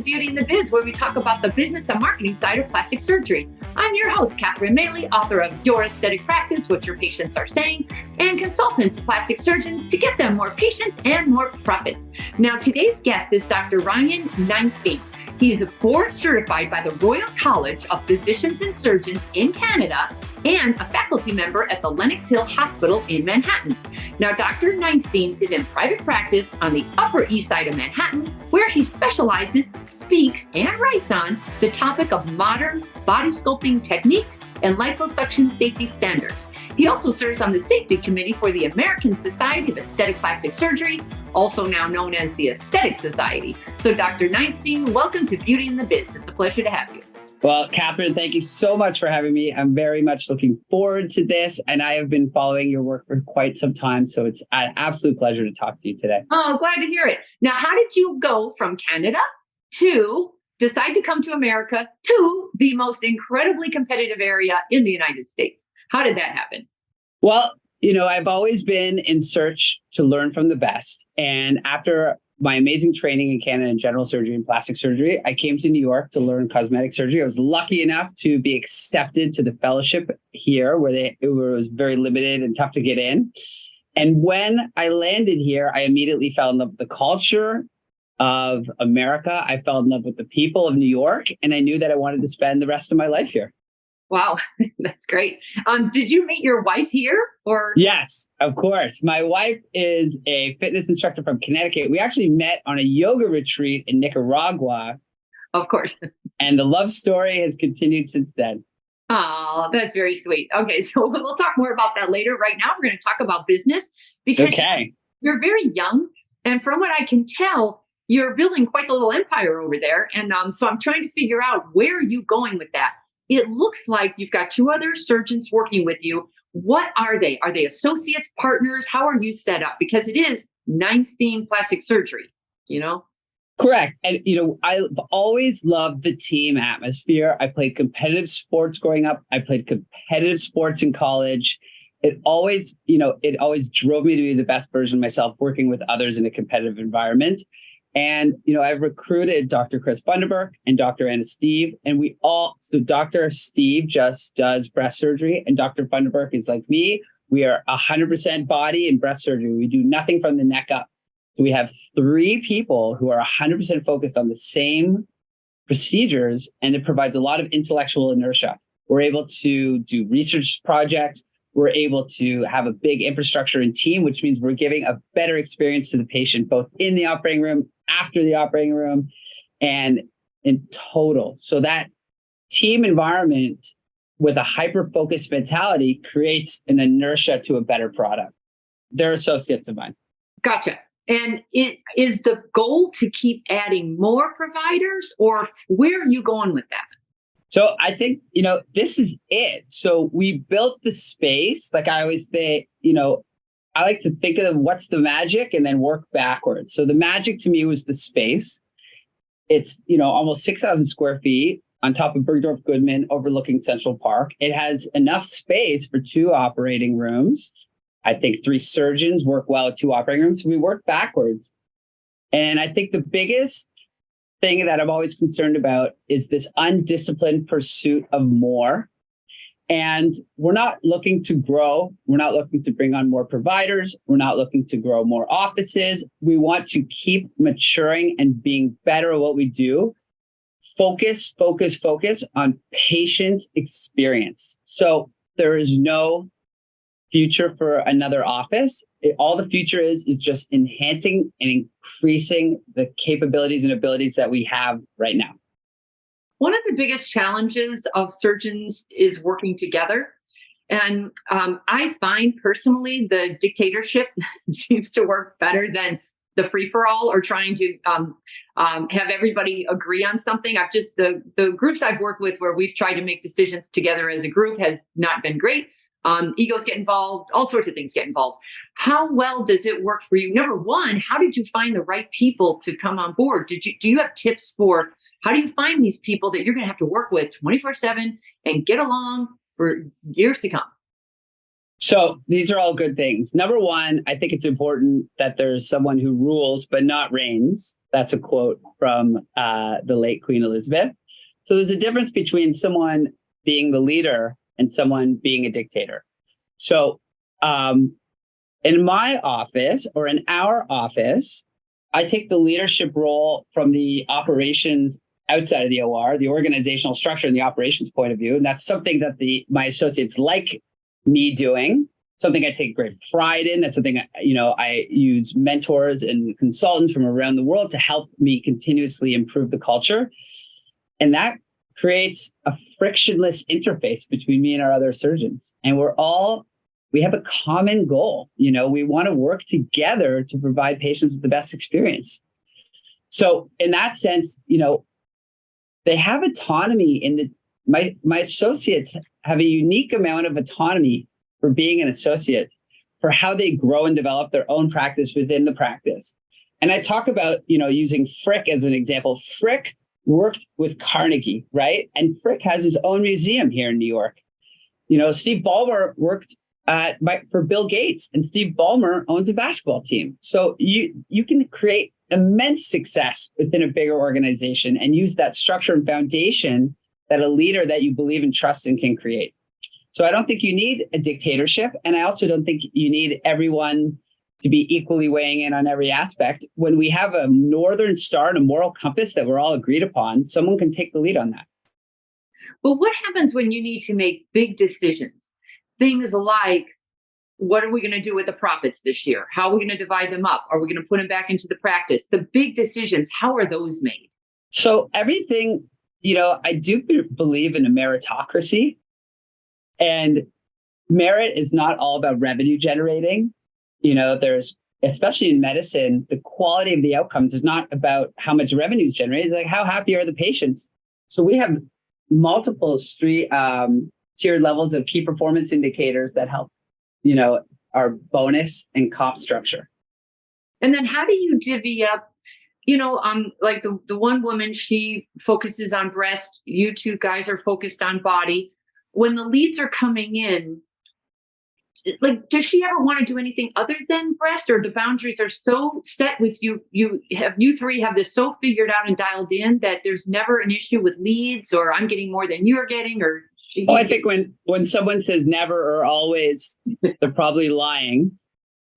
to Beauty and the Biz, where we talk about the business and marketing side of plastic surgery. I'm your host, Catherine Maley, author of Your Aesthetic Practice, What Your Patients Are Saying, and consultant to plastic surgeons to get them more patients and more profits. Now, today's guest is Dr. Ryan Neinstein. He's board certified by the Royal College of Physicians and Surgeons in Canada and a faculty member at the Lenox Hill Hospital in Manhattan. Now, Dr. Neinstein is in private practice on the Upper East Side of Manhattan, where he specializes, speaks, and writes on the topic of modern body sculpting techniques and liposuction safety standards. He also serves on the safety committee for the American Society of Aesthetic Plastic Surgery, also now known as the Aesthetic Society. So Dr. Neinstein, welcome to Beauty and the Biz. It's a pleasure to have you. Well, Catherine, thank you so much for having me. I'm very much looking forward to this, and I have been following your work for quite some time, so it's an absolute pleasure to talk to you today. Oh, glad to hear it. Now, how did you go from Canada to decide to come to America to the most incredibly competitive area in the United States? How did that happen? Well, I've always been in search to learn from the best, and after my amazing training in Canada in general surgery and plastic surgery, I came to New York to learn cosmetic surgery. I was lucky enough to be accepted to the fellowship here, where it was very limited and tough to get in. And when I landed here, I immediately fell in love with the culture of America. I fell in love with the people of New York, and I knew that I wanted to spend the rest of my life here. Wow, that's great. Did you meet your wife here or? Yes, of course. My wife is a fitness instructor from Connecticut. We actually met on a yoga retreat in Nicaragua. Of course. And the love story has continued since then. Oh, that's very sweet. Okay, so we'll talk more about that later. Right now, we're going to talk about business because you're very young. And from what I can tell, you're building quite a little empire over there. And so I'm trying to figure out, where are you going with that? It looks like you've got two other surgeons working with you. What are they? Are they associates, partners? How are you set up? Because it is Neinstein Plastic Surgery, Correct. And, I've always loved the team atmosphere. I played competitive sports growing up. I played competitive sports in college. It always drove me to be the best version of myself, working with others in a competitive environment. And, I've recruited Dr. Chris Bundaberg and Dr. Anna Steve, and so Dr. Steve just does breast surgery, and Dr. Bundaberg is like me. We are 100% body and breast surgery. We do nothing from the neck up. So we have three people who are 100% focused on the same procedures, and it provides a lot of intellectual inertia. We're able to do research projects. We're able to have a big infrastructure and team, which means we're giving a better experience to the patient, both in the operating room, after the operating room, and in total. So that team environment with a hyper-focused mentality creates an inertia to a better product. They're associates of mine. Gotcha. And it is the goal to keep adding more providers, or where are you going with that? So I think, this is it. So we built the space. Like I always say, I like to think of what's the magic and then work backwards. So the magic to me was the space. It's, almost 6,000 square feet on top of Bergdorf Goodman overlooking Central Park. It has enough space for two operating rooms. I think three surgeons work well at two operating rooms. So we work backwards. And I think the biggest thing that I'm always concerned about is this undisciplined pursuit of more. And we're not looking to grow. We're not looking to bring on more providers. We're not looking to grow more offices. We want to keep maturing and being better at what we do. Focus on patient experience. So there is no future for another office. All the future is just enhancing and increasing the capabilities and abilities that we have right now. One of the biggest challenges of surgeons is working together. And I find personally the dictatorship seems to work better than the free-for-all or trying to have everybody agree on something. The groups I've worked with where we've tried to make decisions together as a group has not been great. Egos get involved, all sorts of things get involved. How well does it work for you? Number one, how did you find the right people to come on board? Do you have tips for how do you find these people that you're going to have to work with 24/7 and get along for years to come? So these are all good things. Number one, I think it's important that there's someone who rules but not reigns. That's a quote from the late Queen Elizabeth. So there's a difference between someone being the leader and someone being a dictator. So in my office or in our office, I take the leadership role from the operations outside of the OR, the organizational structure and the operations point of view. And that's something that my associates like me doing, something I take great pride in. That's something, I use mentors and consultants from around the world to help me continuously improve the culture. And that creates a frictionless interface between me and our other surgeons. And we have a common goal. We want to work together to provide patients with the best experience. So in that sense, they have autonomy my associates have a unique amount of autonomy for being an associate, for how they grow and develop their own practice within the practice. And I talk about, using Frick as an example. Frick worked with Carnegie, right? And Frick has his own museum here in New York. Steve Ballmer worked for Bill Gates, and Steve Ballmer owns a basketball team. So you can create immense success within a bigger organization and use that structure and foundation that a leader that you believe and trust in can create. So I don't think you need a dictatorship. And I also don't think you need everyone to be equally weighing in on every aspect. When we have a Northern Star and a moral compass that we're all agreed upon, someone can take the lead on that. But what happens when you need to make big decisions? Things like, what are we going to do with the profits this year? How are we going to divide them up? Are we going to put them back into the practice? The big decisions, how are those made? So everything, I do believe in a meritocracy. And merit is not all about revenue generating. There's, especially in medicine, the quality of the outcomes is not about how much revenue is generated. It's like, how happy are the patients? So we have multiple tiered levels of key performance indicators that help, our bonus and comp structure. And then how do you divvy up, like the one woman, she focuses on breast, you two guys are focused on body. When the leads are coming in, like, does she ever want to do anything other than breast, or the boundaries are so set with you? You three have this so figured out and dialed in that there's never an issue with leads, or I'm getting more than you're getting, or I think when someone says never or always, they're probably lying.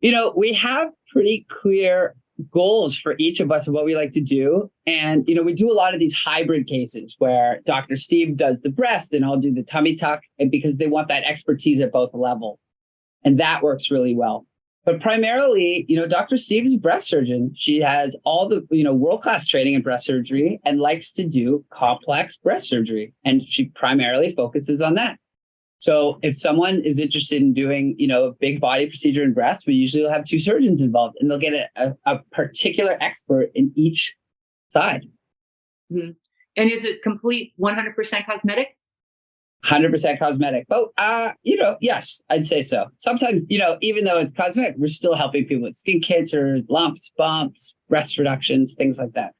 We have pretty clear goals for each of us of what we like to do. And, we do a lot of these hybrid cases where Dr. Steve does the breast and I'll do the tummy tuck, and because they want that expertise at both levels. And that works really well. But primarily, Dr. Steve is a breast surgeon. She has all the, world-class training in breast surgery and likes to do complex breast surgery. And she primarily focuses on that. So if someone is interested in doing, a big body procedure in breast, we usually will have two surgeons involved, and they'll get a particular expert in each side. Mm-hmm. And is it complete 100% cosmetic? 100% cosmetic. But, yes, I'd say so. Sometimes, even though it's cosmetic, we're still helping people with skin cancer, lumps, bumps, breast reductions, things like that.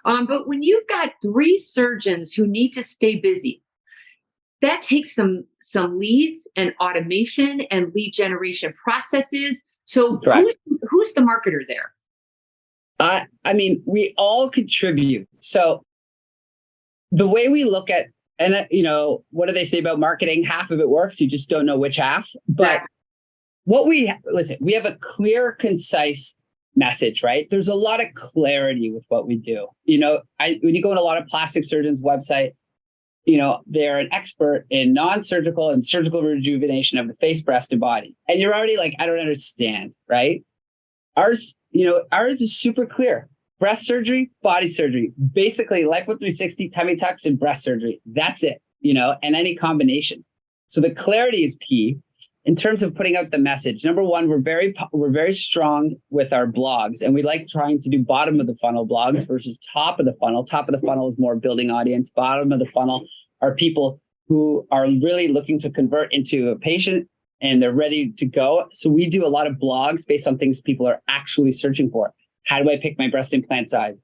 But when you've got 3 surgeons who need to stay busy, that takes some leads and automation and lead generation processes. So who's the marketer there? We all contribute. So the way we look at, and what do they say about marketing? Half of it works. You just don't know which half. But we have a clear, concise message, right? There's a lot of clarity with what we do. When you go on a lot of plastic surgeons' website, they're an expert in non-surgical and surgical rejuvenation of the face, breast, and body. And you're already like, I don't understand, right? Ours is super clear. Breast surgery, body surgery, basically Lipo 360, tummy tucks, and breast surgery. That's it, and any combination. So the clarity is key in terms of putting out the message. Number one, we're very strong with our blogs, and we like trying to do bottom of the funnel blogs versus top of the funnel. Top of the funnel is more building audience. Bottom of the funnel are people who are really looking to convert into a patient and they're ready to go. So we do a lot of blogs based on things people are actually searching for. How do I pick my breast implant size?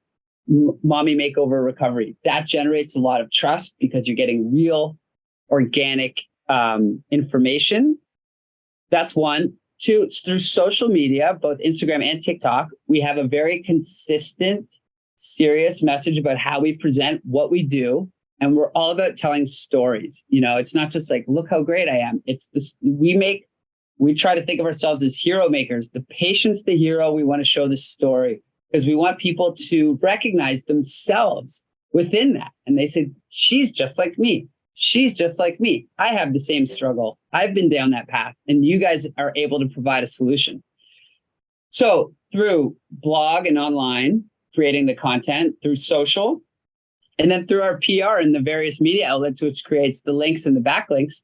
Mommy makeover recovery. That generates a lot of trust because you're getting real, organic information. That's one. Two, it's through social media, both Instagram and TikTok. We have a very consistent, serious message about how we present what we do. And we're all about telling stories. It's not just like, look how great I am. It's this, we try to think of ourselves as hero makers. The patient's the hero. We want to show the story because we want people to recognize themselves within that. And they say, she's just like me. She's just like me. I have the same struggle. I've been down that path, and you guys are able to provide a solution. So through blog and online, creating the content, through social, and then through our PR and the various media outlets, which creates the links and the backlinks,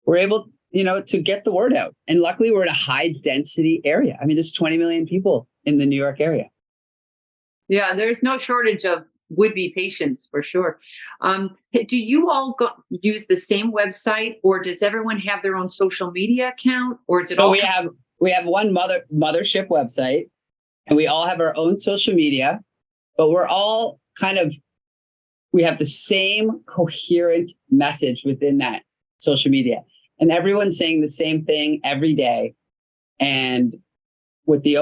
we're able, to get the word out. And luckily, we're in a high density area. I mean, there's 20 million people in the New York area. Yeah, there's no shortage of would-be patients for sure. Do you all use the same website, or does everyone have their own social media account, or is it all? We have one mothership website, and we all have our own social media, but we're all we have the same coherent message within that social media, and everyone's saying the same thing every day, and with the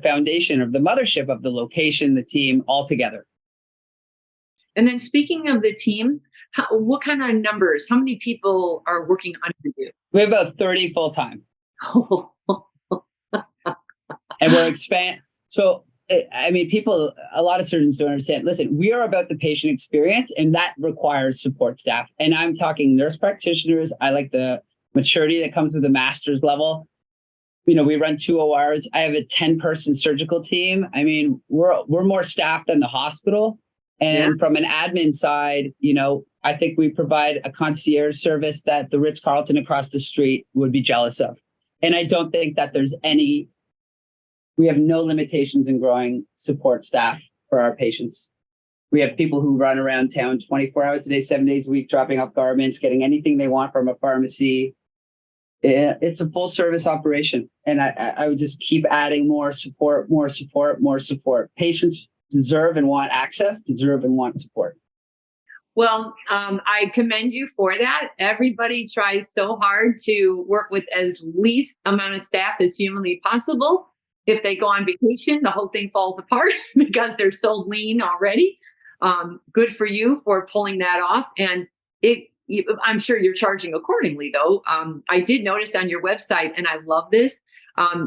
foundation of the mothership of the location, the team, all together. And then speaking of the team, what kind of numbers? How many people are working under you? We have about 30 full time, and we're expanding. So, I mean, a lot of surgeons don't understand. Listen, we are about the patient experience, and that requires support staff. And I'm talking nurse practitioners. I like the maturity that comes with the master's level. We run 2 ORs. I have a 10-person surgical team. I mean, we're more staffed than the hospital. And From an admin side, I think we provide a concierge service that the Ritz-Carlton across the street would be jealous of. And I don't think that we have no limitations in growing support staff for our patients. We have people who run around town 24 hours a day, 7 days a week, dropping off garments, getting anything they want from a pharmacy. It's a full service operation. And I would just keep adding more support, more support, more support. Patients deserve and want access, deserve and want support. Well, I commend you for that. Everybody tries so hard to work with as least amount of staff as humanly possible. If they go on vacation, the whole thing falls apart because they're so lean already. Good for you for pulling that off. And I'm sure you're charging accordingly, though. I did notice on your website, and I love this.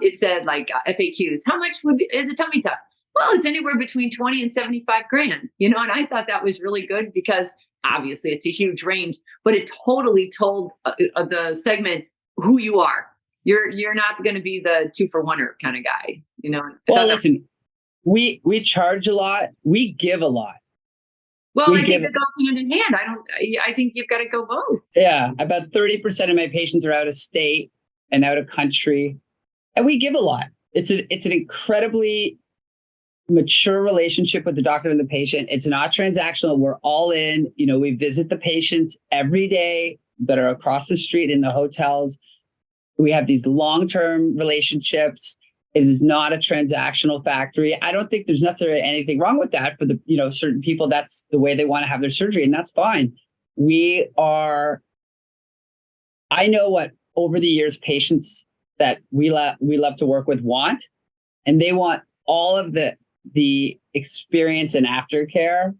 It said FAQs. How much is a tummy tuck? Well, it's anywhere between 20 and 75 grand, and I thought that was really good because obviously it's a huge range, but it totally told the segment who you are. You're not going to be the 2-for-1er kind of guy, Well, listen, we charge a lot. We give a lot. Well, I think it goes hand in hand. I think you've got to go both. Yeah. About 30% of my patients are out of state and out of country, and we give a lot. It's an incredibly mature relationship with the doctor and the patient. It's not transactional. We're all in. We visit the patients every day that are across the street in the hotels. We have these long-term relationships. It is not a transactional factory. I don't think there's anything wrong with that for the, certain people. That's the way they want to have their surgery, and that's fine. I know what over the years patients that we love to work with want, and they want all of the experience and aftercare.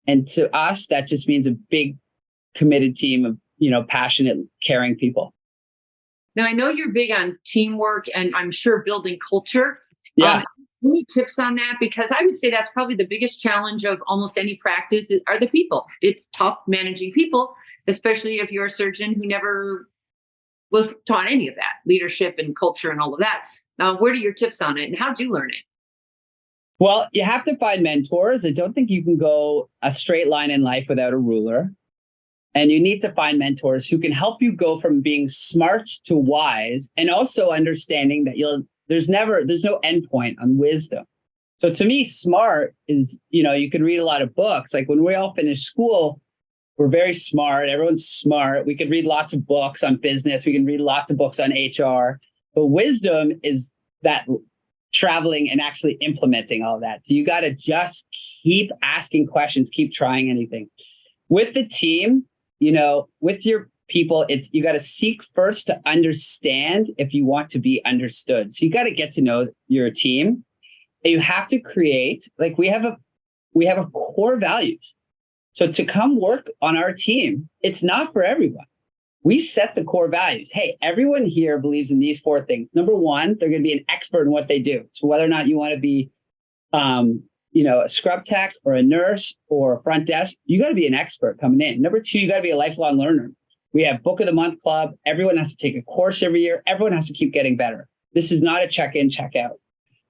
And to us, that just means a big committed team of, passionate, caring people. Now, I know you're big on teamwork and I'm sure building culture. Yeah. Any tips on that? Because I would say that's probably the biggest challenge of almost any practice are the people. It's tough managing people, especially if you're a surgeon who never was taught any of that, leadership and culture and all of that. Now, what are your tips on it and how'd you learn it? Well, you have to find mentors. I don't think you can go a straight line in life without a ruler. And you need to find mentors who can help you go from being smart to wise, and also understanding that there's no endpoint on wisdom. So to me, smart is, you can read a lot of books. Like when we all finish school, we're very smart. Everyone's smart. We could read lots of books on business. We can read lots of books on HR. But wisdom is that traveling and actually implementing all that. So you got to just keep asking questions, keep trying anything. With the team, with your people, you got to seek first to understand if you want to be understood. So you got to get to know your team. And you have to create, like we have a core values. So to come work on our team, it's not for everyone. We set the core values. Hey, everyone here believes in these 4 things. Number 1, they're going to be an expert in what they do. So whether or not you want to be, a scrub tech or a nurse or a front desk, you got to be an expert coming in. Number 2, you got to be a lifelong learner. We have Book of the Month Club. Everyone has to take a course every year. Everyone has to keep getting better. This is not a check-in, check-out.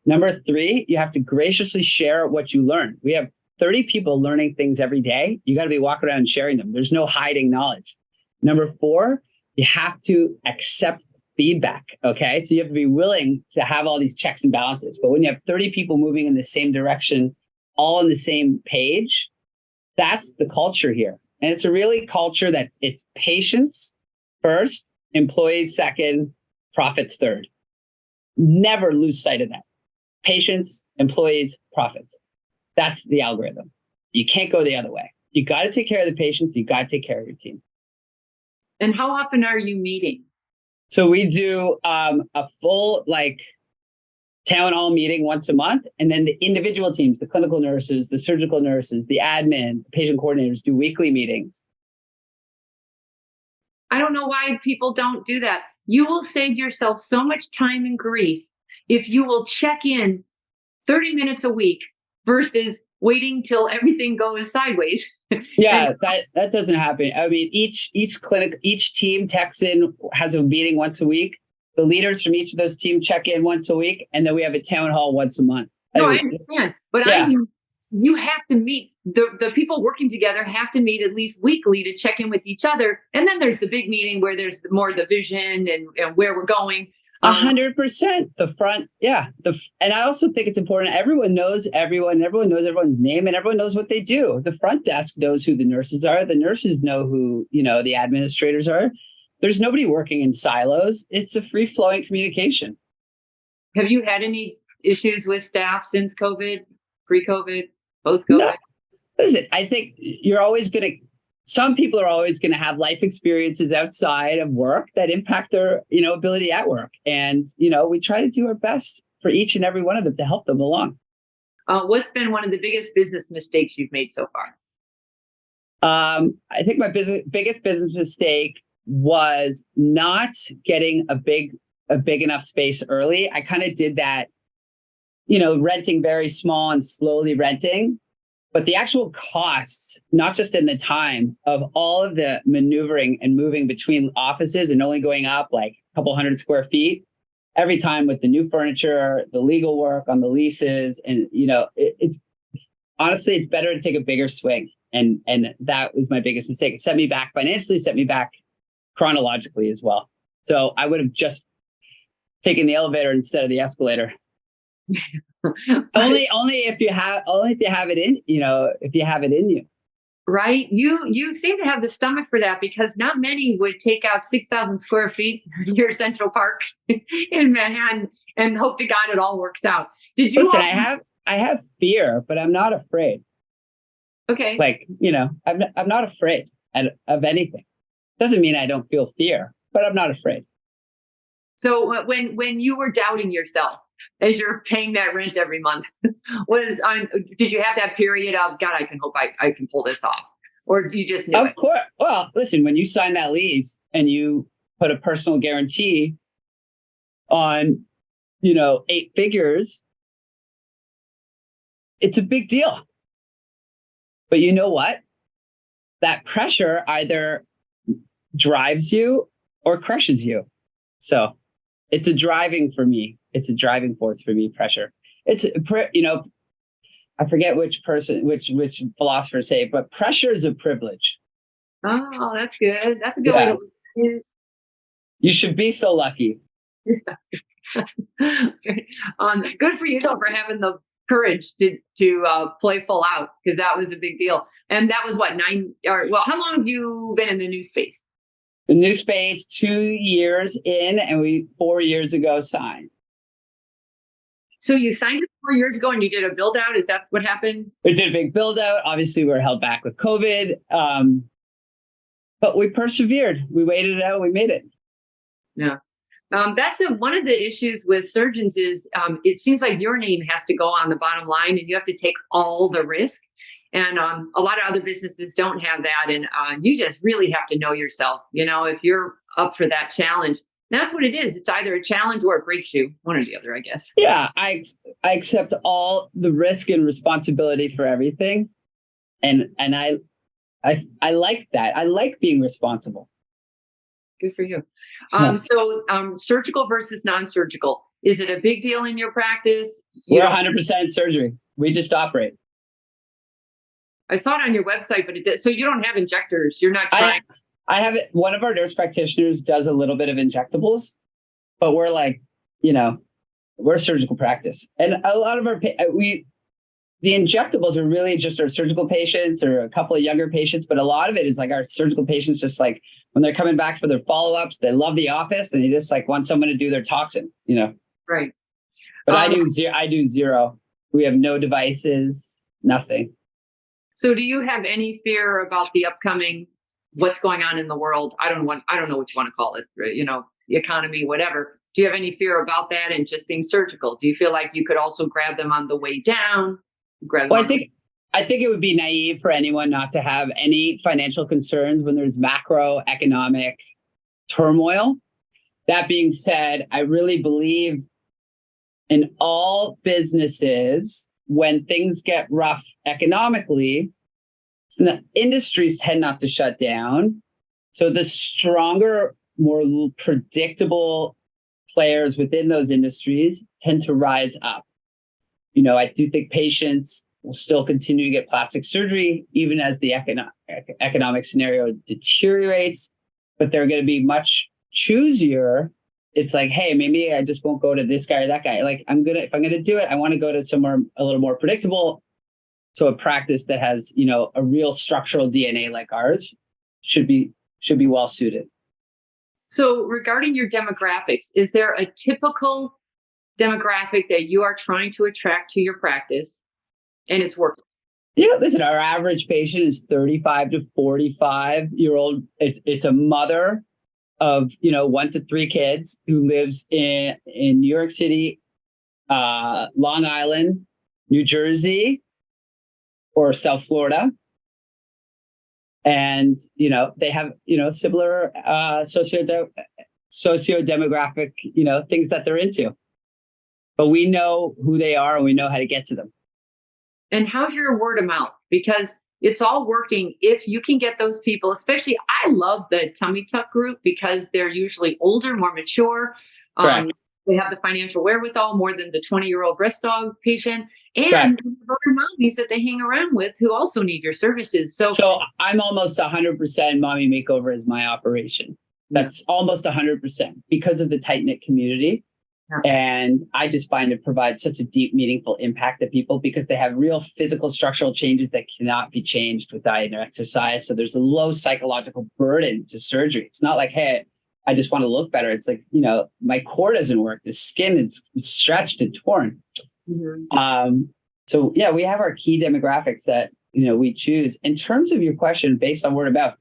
Number 3, you have to graciously share what you learn. We have 30 people learning things every day. You got to be walking around and sharing them. There's no hiding knowledge. Number 4, you have to accept feedback. Okay. So you have to be willing to have all these checks and balances. But when you have 30 people moving in the same direction, all on the same page, that's the culture here. And it's a really culture that it's patients first, employees second, profits third. Never lose sight of that. Patients, employees, profits. That's the algorithm. You can't go the other way. You got to take care of the patients. You got to take care of your team. And how often are you meeting? So we do a full town hall meeting once a month. And then the individual teams, the clinical nurses, the surgical nurses, the admin, the patient coordinators do weekly meetings. I don't know why people don't do that. You will save yourself so much time and grief if you will check in 30 minutes a week versus waiting till everything goes sideways. Yeah, that doesn't happen. I mean, each clinic, each team texts in, has a meeting once a week. The leaders from each of those teams check in once a week, and then we have a town hall once a month. No, I understand. But yeah. I mean, you have to meet, the people working together have to meet at least weekly to check in with each other. And then there's the big meeting where there's more the vision and where we're going. 100%. The front. Yeah. And I also think it's important. Everyone knows everyone knows everyone's name, and everyone knows what they do. The front desk knows who the nurses are. The nurses know who, the administrators are. There's nobody working in silos. It's a free flowing communication. Have you had any issues with staff since COVID, pre-COVID, post-COVID? No. Listen, I think some people are always going to have life experiences outside of work that impact their, ability at work. And, we try to do our best for each and every one of them to help them along. What's been one of the biggest business mistakes you've made so far? I think my biggest business mistake was not getting a big enough space early. I kind of did that, renting very small and slowly renting. But the actual costs, not just in the time of all of the maneuvering and moving between offices and only going up like a couple hundred square feet every time with the new furniture, the legal work on the leases. And, it's honestly, it's better to take a bigger swing. And that was my biggest mistake. It set me back financially, set me back chronologically as well. So I would have just taken the elevator instead of the escalator. only if you have it in, if you have it in you. Right. You seem to have the stomach for that, because not many would take out 6,000 square feet near Central Park in Manhattan and hope to God it all works out. Did you? Listen, I have fear, but I'm not afraid. Okay. I'm not afraid of anything. Doesn't mean I don't feel fear, but I'm not afraid. So when you were doubting yourself as you're paying that rent every month, did you have that period of, God, I can hope I can pull this off? Or you just knew it? Of course. Well, listen, when you sign that lease and you put a personal guarantee on, 8 figures, it's a big deal. But you know what? That pressure either drives you or crushes you. So it's a driving force for me, pressure. It's, I forget which philosophers say, but pressure is a privilege. Oh, that's good. That's a good way to look at it. You should be so lucky. Good for you though, for having the courage to play full out, because that was a big deal. And that was what, how long have you been in the new space? The new space, 2 years in, and we 4 years ago signed. So you signed it 4 years ago and you did a build out? Is that what happened? We did a big build out. Obviously, we were held back with COVID. But we persevered. We waited it out. We made it. Yeah. That's one of the issues with surgeons is it seems like your name has to go on the bottom line and you have to take all the risk. And a lot of other businesses don't have that. And you just really have to know yourself. If you're up for that challenge, that's what it is. It's either a challenge or it breaks you, one or the other, I guess. Yeah, I accept all the risk and responsibility for everything. And I like that. I like being responsible. Good for you. So surgical versus non-surgical. Is it a big deal in your practice? We're 100% surgery. We just operate. I saw it on your website, but so you don't have injectors. You're not trying. I have it. One of our nurse practitioners does a little bit of injectables, but we're like, we're a surgical practice. And a lot of the injectables are really just our surgical patients or a couple of younger patients, but a lot of it is like our surgical patients, just like when they're coming back for their follow-ups, they love the office and they just like want someone to do their toxin, Right. But I do zero. We have no devices, nothing. So do you have any fear about the upcoming, what's going on in the world? I don't know what you want to call it, the economy, whatever. Do you have any fear about that and just being surgical? Do you feel like you could also grab them on the way down? I think it would be naive for anyone not to have any financial concerns when there's macroeconomic turmoil. That being said, I really believe in all businesses, when things get rough economically, the industries tend not to shut down. So the stronger, more predictable players within those industries tend to rise up. I do think patients will still continue to get plastic surgery, even as the economic scenario deteriorates, but they're going to be much choosier. It's like, hey, maybe I just won't go to this guy or that guy. Like if I'm going to do it, I want to go to somewhere a little more predictable. So a practice that has, a real structural DNA like ours should be well suited. So regarding your demographics, is there a typical demographic that you are trying to attract to your practice and it's working? Yeah, listen, our average patient is 35 to 45-year-old. It's a mother of 1 to 3 kids who lives in New York City, Long Island, New Jersey, or South Florida. And they have similar socio-demographic things that they're into. But we know who they are and we know how to get to them. And how's your word of mouth? Because it's all working if you can get those people, especially I love the tummy tuck group because they're usually older, more mature. They have the financial wherewithal more than the 20-year-old breast dog patient. And other mommies that they hang around with who also need your services. So I'm almost 100% mommy makeover is my operation. That's almost 100% because of the tight-knit community. And I just find it provides such a deep, meaningful impact to people because they have real physical structural changes that cannot be changed with diet or exercise. So there's a low psychological burden to surgery. It's not like, hey, I just want to look better. It's like, my core doesn't work. The skin is stretched and torn. Mm-hmm. So yeah, we have our key demographics that, we choose. In terms of your question, based on word of mouth,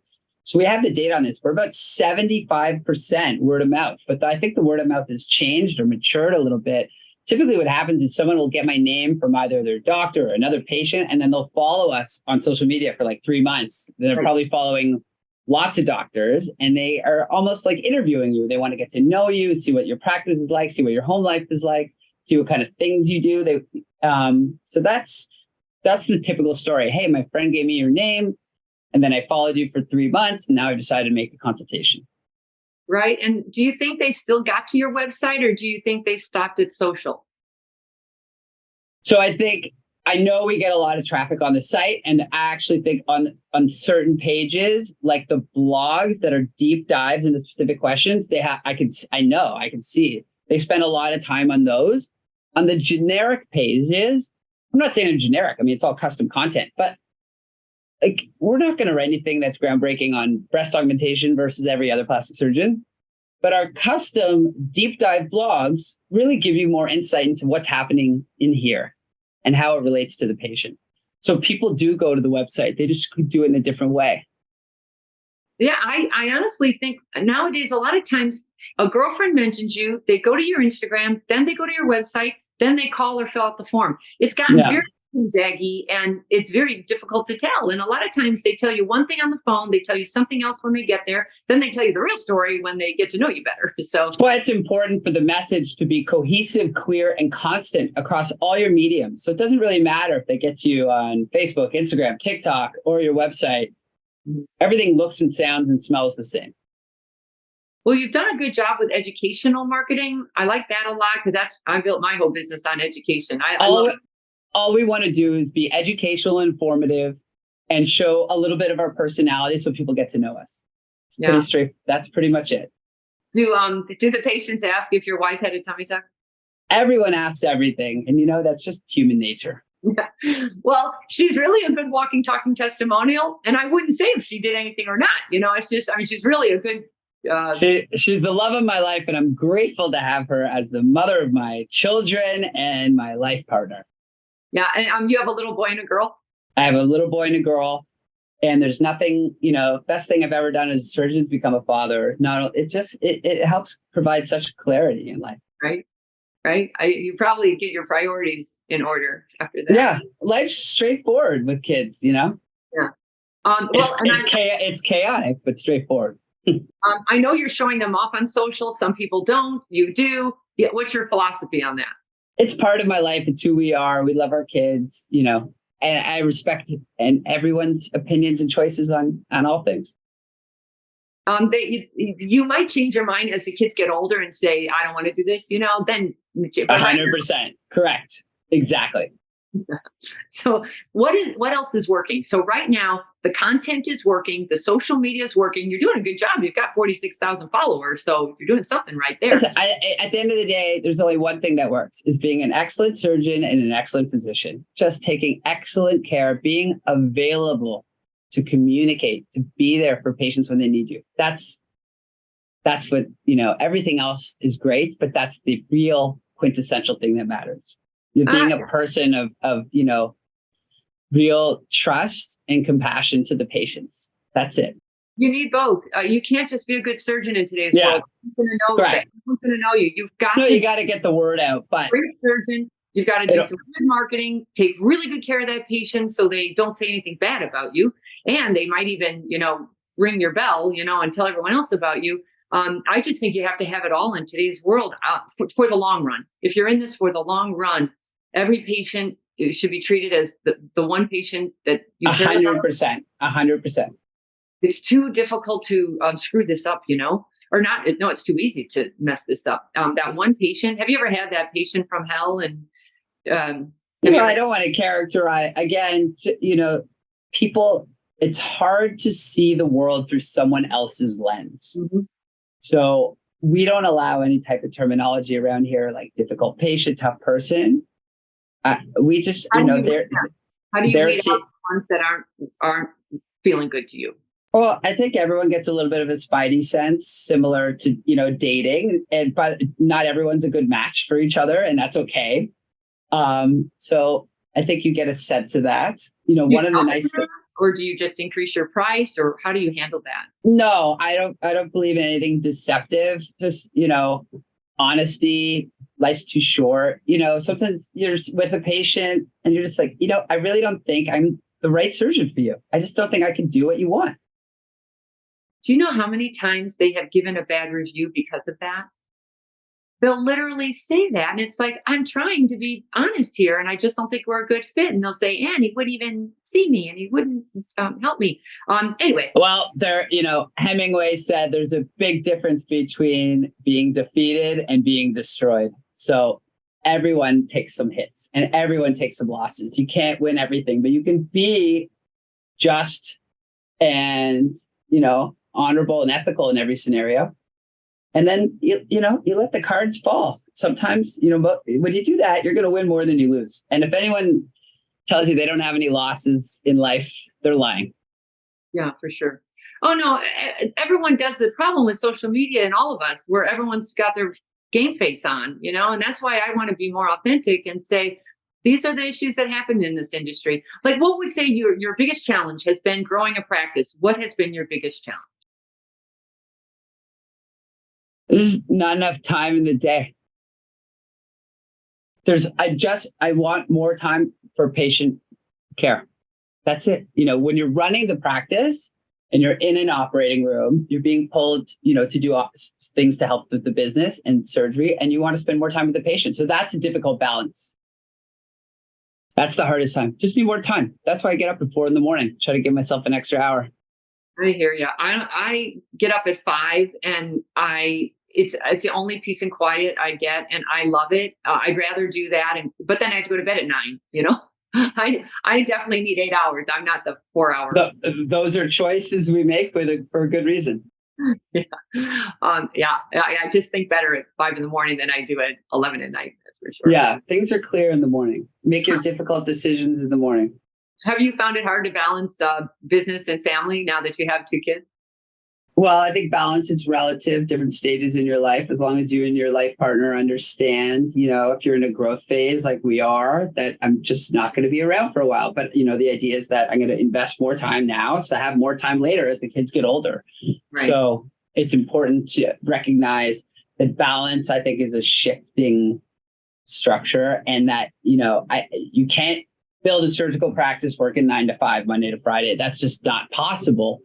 so we have the data on this. We're about 75% word of mouth, but I think the word of mouth has changed or matured a little bit. Typically what happens is someone will get my name from either their doctor or another patient, and then they'll follow us on social media for like 3 months. They're probably following lots of doctors, and they are almost like interviewing you. They want to get to know you, see what your practice is like, see what your home life is like, see what kind of things you do. So that's the typical story. Hey, my friend gave me your name, and then I followed you for 3 months, and now I decided to make a consultation. Right. And do you think they still got to your website, or do you think they stopped at social? So I know we get a lot of traffic on the site, and I actually think on certain pages, like the blogs that are deep dives into specific questions, I can see they spend a lot of time on those. On the generic pages, I'm not saying they're generic. I mean, it's all custom content, but like we're not going to write anything that's groundbreaking on breast augmentation versus every other plastic surgeon. But our custom deep dive blogs really give you more insight into what's happening in here and how it relates to the patient. So people do go to the website. They just do it in a different way. Yeah, I honestly think nowadays a lot of times a girlfriend mentions you, they go to your Instagram, then they go to your website, then they call or fill out the form. It's gotten Yeah. very zaggy and it's very difficult to tell. And a lot of times they tell you one thing on the phone, they tell you something else when they get there, then they tell you the real story when they get to know you better. So That's why it's important for the message to be cohesive, clear, and constant across all your mediums. So it doesn't really matter if they get to you on Facebook, Instagram, TikTok, or your website. Everything looks and sounds and smells the same. well, you've done a good job with educational marketing. I like that a lot because I built my whole business on education. I love All, all we want to do is be educational, informative, and show a little bit of our personality so people get to know us. It's yeah. pretty straight. That's pretty much it. Do the patients ask if your wife had a tummy tuck? Everyone asks everything. And that's just human nature. Well, she's really a good walking, talking testimonial. And I wouldn't say if she did anything or not. It's just, I mean, she's really a good. She's the love of my life, and I'm grateful to have her as the mother of my children and my life partner. Yeah. And you have a little boy and a girl? I have a little boy and a girl, and there's nothing, best thing I've ever done as a surgeon is become a father. It helps provide such clarity in life. Right. Right. You probably get your priorities in order after that. Yeah. Life's straightforward with kids, Yeah. It's chaotic, but straightforward. I know you're showing them off on social. Some people don't. You do. Yeah. What's your philosophy on that? It's part of my life. It's who we are. We love our kids, and I respect everyone's opinions and choices on all things. You might change your mind as the kids get older and say, I don't want to do this, then 100%. Correct. Exactly. So what else is working? So right now the content is working, the social media is working. You're doing a good job. You've got 46,000 followers. So you're doing something right there. Listen, at the end of the day, there's only one thing that works is being an excellent surgeon and an excellent physician, just taking excellent care, being available to communicate, to be there for patients when they need you. That's what, everything else is great, but that's the real quintessential thing that matters. You're being a person of real trust and compassion to the patients. That's it. You need both. You can't just be a good surgeon in today's world. Who's going to know that? Who's going to know you? You got to get the word out. But great surgeon. You've got to do some good marketing, take really good care of that patient so they don't say anything bad about you. And they might even, ring your bell, and tell everyone else about you. I just think you have to have it all in today's world for the long run. If you're in this for the long run, every patient should be treated as the one patient that you 100%. 100%. It's too difficult to screw this up, or not. No, it's too easy to mess this up. That one patient, have you ever had that patient from hell? And I don't want to characterize again, people, it's hard to see the world through someone else's lens. Mm-hmm. So we don't allow any type of terminology around here, like difficult patient, tough person. We just, how do you weed out the ones that aren't feeling good to you? Well, I think everyone gets a little bit of a spidey sense, similar to, dating, but not everyone's a good match for each other, and that's okay. So I think you get a sense of that. One of the nice things. Or do you just increase your price, or how do you handle that? No, I don't believe in anything deceptive. Just, honesty. Life's too short. Sometimes you're with a patient and you're just like, I really don't think I'm the right surgeon for you. I just don't think I can do what you want. Do you know how many times they have given a bad review because of that? They'll literally say that. And it's like, I'm trying to be honest here, and I just don't think we're a good fit. And they'll say, and he wouldn't even see me, and he wouldn't help me. Anyway. Well, Hemingway said there's a big difference between being defeated and being destroyed. So everyone takes some hits and everyone takes some losses. You can't win everything, but you can be just and, honorable and ethical in every scenario. And then, you let the cards fall. Sometimes, but when you do that, you're going to win more than you lose. And if anyone tells you they don't have any losses in life, they're lying. Yeah, for sure. Oh, no, everyone does. The problem with social media and all of us, where everyone's got their game face on, and that's why I want to be more authentic and say, these are the issues that happen in this industry. Like, what would say your biggest challenge has been growing a practice? What has been your biggest challenge? There's not enough time in the day. I want more time for patient care. That's it. When you're running the practice and you're in an operating room, you're being pulled, to do things to help with the business and surgery, and you want to spend more time with the patient. So that's a difficult balance. That's the hardest time. Just need more time. That's why I get up at 4 a.m, try to give myself an extra hour. I hear you. I get up at 5, and it's the only peace and quiet I get, and I love it. I'd rather do that, but then I have to go to bed at 9. I definitely need 8 hours. I'm not the 4 hour. Those are choices we make for a good reason. Yeah. I just think better at 5 a.m. than I do at 11 at night. That's for sure. Yeah. Things are clear in the morning. Make your difficult decisions in the morning. Have you found it hard to balance business and family now that you have 2 kids? Well, I think balance is relative, different stages in your life. As long as you and your life partner understand, if you're in a growth phase like we are, that I'm just not going to be around for a while. But, the idea is that I'm going to invest more time now, so I have more time later as the kids get older. Right. So it's important to recognize that balance, I think, is a shifting structure, and that, you can't build a surgical practice working 9 to 5, Monday to Friday. That's just not possible.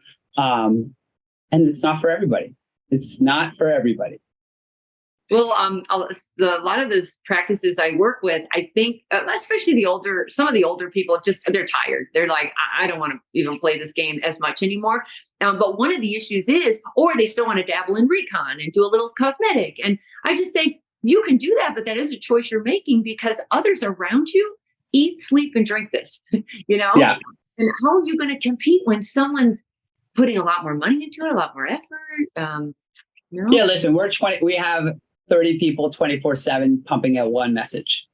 And it's not for everybody. It's not for everybody. Well, a lot of those practices I work with, I think, especially some of the older people, they're tired. They're like, I don't want to even play this game as much anymore. But one of the issues is, or they still want to dabble in recon and do a little cosmetic. And I just say, you can do that, but that is a choice you're making because others around you eat, sleep, and drink this, Yeah. And how are you going to compete when someone's putting a lot more money into it, a lot more effort? Yeah, listen, we have 30 people 24/7 pumping out one message,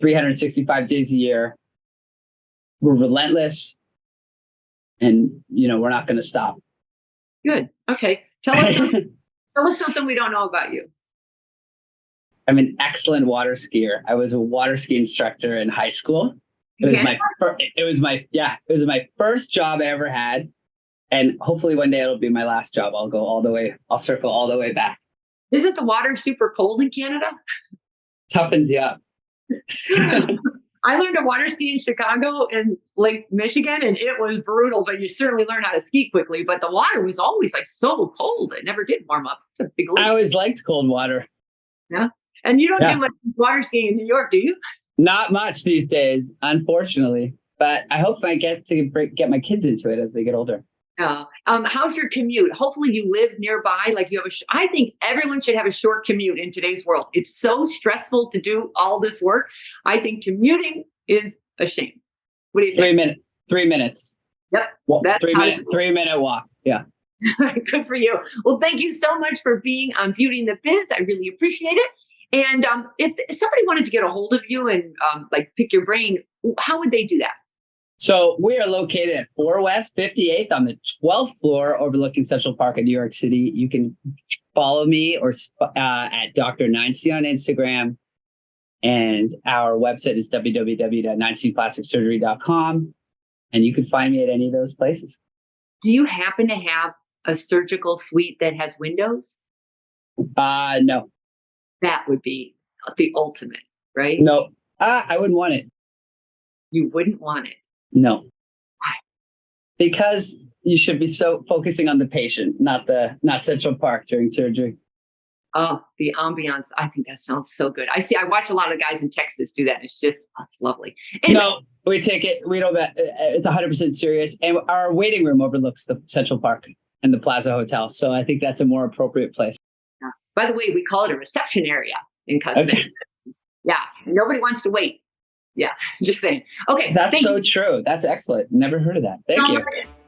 365 days a year. We're relentless, and we're not going to stop. Good. Okay. Tell us something we don't know about you. I'm an excellent water skier. I was a water ski instructor in high school. It was my first job I ever had. And hopefully one day it'll be my last job. I'll circle all the way back. Isn't the water super cold in Canada? Toughens you up. I learned to water ski in Chicago and Lake Michigan, and it was brutal, but you certainly learn how to ski quickly. But the water was always so cold. It never did warm up. It's a big lake. I always liked cold water. Yeah. And you don't do much water skiing in New York, do you? Not much these days, unfortunately. But I hope I get to get my kids into it as they get older. How's your commute? Hopefully you live nearby. Like you have I think everyone should have a short commute in today's world. It's so stressful to do all this work. I think commuting is a shame. What do you think? 3 minutes. Yep. Well, 3-minute walk. Yeah. Good for you. Well, thank you so much for being on Beauty in the Biz. I really appreciate it. And if somebody wanted to get a hold of you and pick your brain, how would they do that? So we are located at 4 West 58th on the 12th floor overlooking Central Park in New York City. You can follow me at Dr. Neinstein on Instagram. And our website is www.neinsteinplasticsurgery.com. And you can find me at any of those places. Do you happen to have a surgical suite that has windows? No. That would be the ultimate, right? No, I wouldn't want it. You wouldn't want it? No. Why? Because you should be so focusing on the patient, not Central Park during surgery. Oh, the ambiance. I think that sounds so good. I watch a lot of guys in Texas do that. It's just, it's lovely. Anyway. No, we take it. We don't, it's 100% serious. And our waiting room overlooks the Central Park and the Plaza Hotel. So I think that's a more appropriate place. Yeah. By the way, we call it a reception area in cosmetic. Okay. Yeah. Nobody wants to wait. Yeah. Just saying. Okay. That's so true. That's excellent. Never heard of that. Thank you.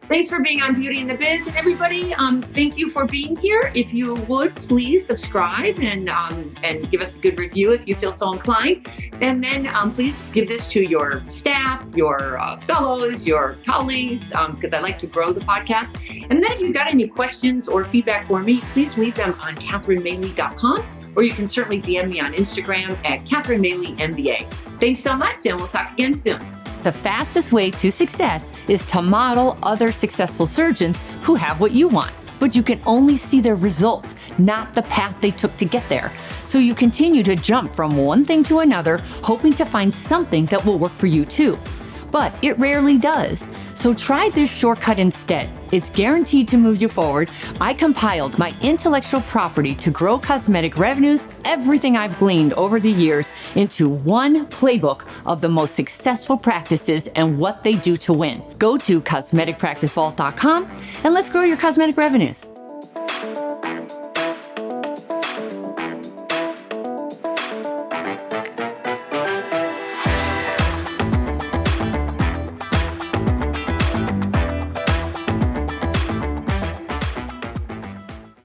Thanks for being on Beauty in the Biz. And everybody, thank you for being here. If you would, please subscribe and give us a good review if you feel so inclined. And then please give this to your staff, your fellows, your colleagues, because I like to grow the podcast. And then if you've got any questions or feedback for me, please leave them on CatherineMaley.com, or you can certainly DM me on Instagram at CatherineMaleyMBA. Thanks so much, and we'll talk again soon. The fastest way to success is to model other successful surgeons who have what you want. but you can only see their results, not the path they took to get there. So you continue to jump from one thing to another, hoping to find something that will work for you too. But it rarely does. So try this shortcut instead. It's guaranteed to move you forward. I compiled my intellectual property to grow cosmetic revenues, everything I've gleaned over the years, into one playbook of the most successful practices and what they do to win. Go to cosmeticpracticevault.com and let's grow your cosmetic revenues.